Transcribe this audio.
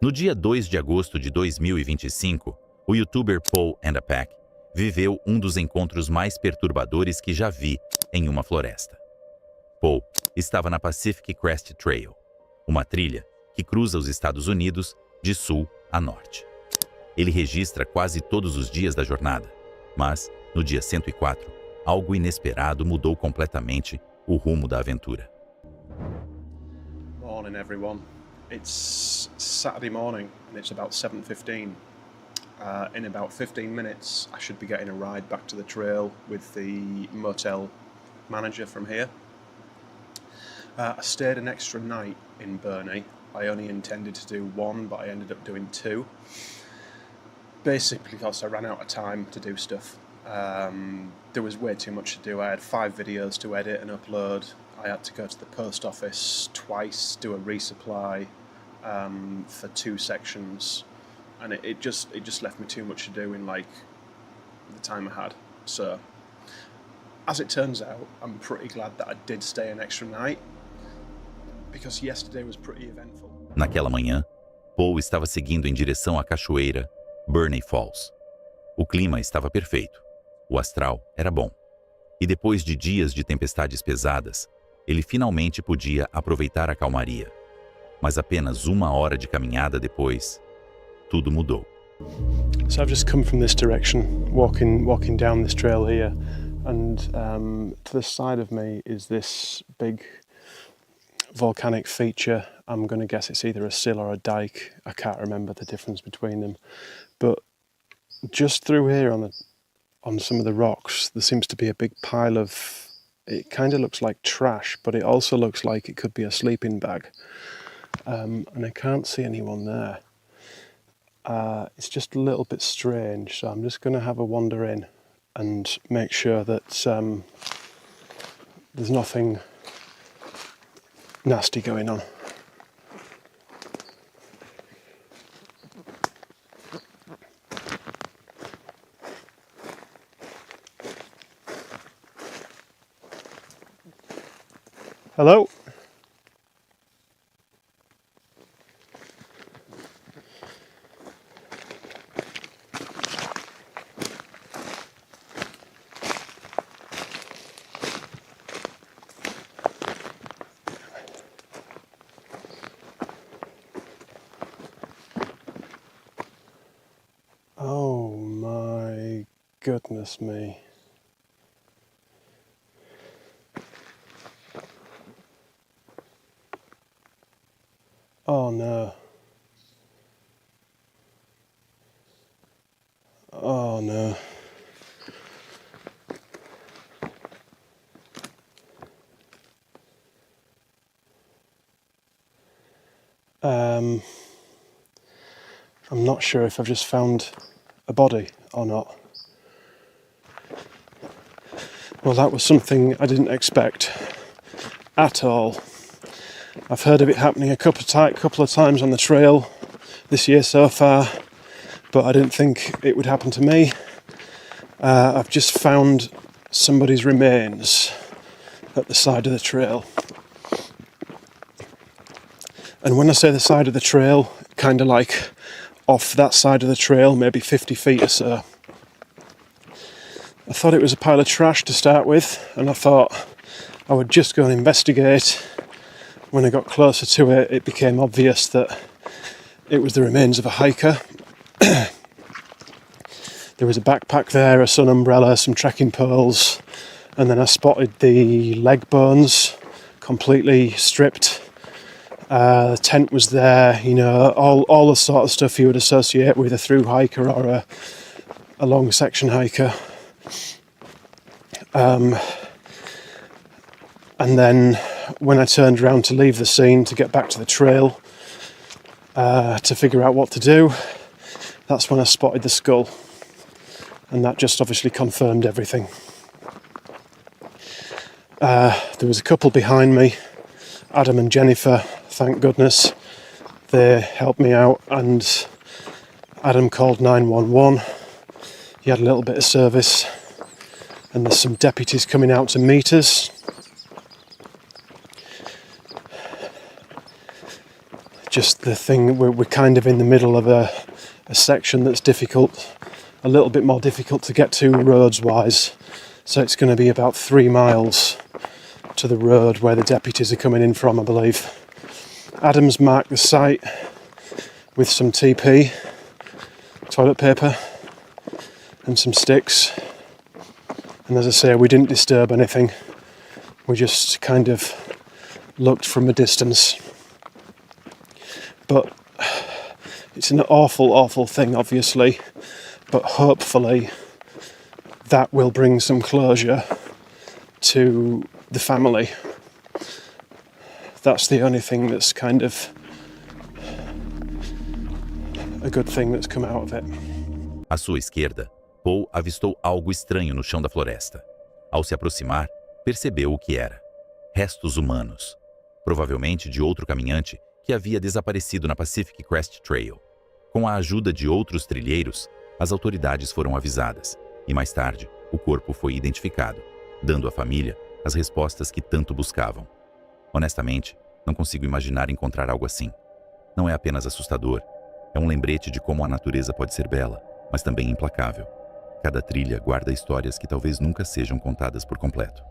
No dia 2 de agosto de 2025, o youtuber Paul and a Pack viveu um dos encontros mais perturbadores que já vi em uma floresta. Paul estava na Pacific Crest Trail, uma trilha que cruza os Estados Unidos de sul a norte. Ele registra quase todos os dias da jornada, mas, no dia 104, algo inesperado mudou completamente o rumo da aventura. Morning, everyone. It's Saturday morning and it's about 7:15. In about 15 minutes, I should be getting a ride back to the trail with the motel manager from here. I stayed an extra night in Burney. I only intended to do one, but I ended up doing two. Basically because I ran out of time to do stuff. There was way too much to do. I had 5 videos to edit and upload. I had to go to the post office twice, do a resupply for 2 sections, and it just left me too much to do in like the time I had. So, as it turns out, I'm pretty glad that I did stay an extra night, because yesterday was pretty eventful. Naquela manhã, Paul estava seguindo em direção à cachoeira Burney Falls. O clima estava perfeito, o astral era bom, e depois de dias de tempestades pesadas, ele finalmente podia aproveitar a calmaria. Mas apenas 1 hora de caminhada depois, tudo mudou. So I've just come from this direction, walking down this trail here, and to the side of me is this big volcanic feature. I'm going to guess it's either a sill or a dike. I can't remember the difference between them. But just through here on some of the rocks, there seems to be a big pile of, it kind of looks like trash, but it also looks like it could be a sleeping bag. And I can't see anyone there. It's just a little bit strange, so I'm just going to have a wander in and make sure that there's nothing nasty going on. Hello? Oh my goodness me. Oh no. Oh no. I'm not sure if I've just found a body or not. Well, that was something I didn't expect at all. I've heard of it happening a couple of times on the trail this year so far, but I didn't think it would happen to me. I've just found somebody's remains at the side of the trail. And when I say the side of the trail, kind of like off that side of the trail, maybe 50 feet or so. I thought it was a pile of trash to start with, and I thought I would just go and investigate. When I got closer to it, it became obvious that it was the remains of a hiker. There was a backpack there, a sun umbrella, some trekking poles, and then I spotted the leg bones completely stripped. The tent was there, you know, all the sort of stuff you would associate with a through hiker or a long section hiker. And then when I turned around to leave the scene to get back to the trail to figure out what to do, that's when I spotted the skull, and that just obviously confirmed everything. There was a couple behind me, Adam and Jennifer, thank goodness. They helped me out, and Adam called 911. He had a little bit of service, and there's some deputies coming out to meet us. just the thing, we're kind of in the middle of a section that's difficult, a little bit more difficult to get to roads-wise. So it's going to be about 3 miles to the road where the deputies are coming in from, I believe. Adam's marked the site with some TP, toilet paper, and some sticks. And as I say, we didn't disturb anything. We just kind of looked from a distance. But it's an awful, awful thing, obviously. But hopefully that will bring some closure to the family. That's the only thing that's kind of a good thing that's come out of it. À sua esquerda, Paul avistou algo estranho no chão da floresta. Ao se aproximar, percebeu o que era. Restos humanos. Provavelmente de outro caminhante que havia desaparecido na Pacific Crest Trail. Com a ajuda de outros trilheiros, as autoridades foram avisadas e mais tarde o corpo foi identificado, dando à família as respostas que tanto buscavam. Honestamente, não consigo imaginar encontrar algo assim. Não é apenas assustador, é um lembrete de como a natureza pode ser bela, mas também implacável. Cada trilha guarda histórias que talvez nunca sejam contadas por completo.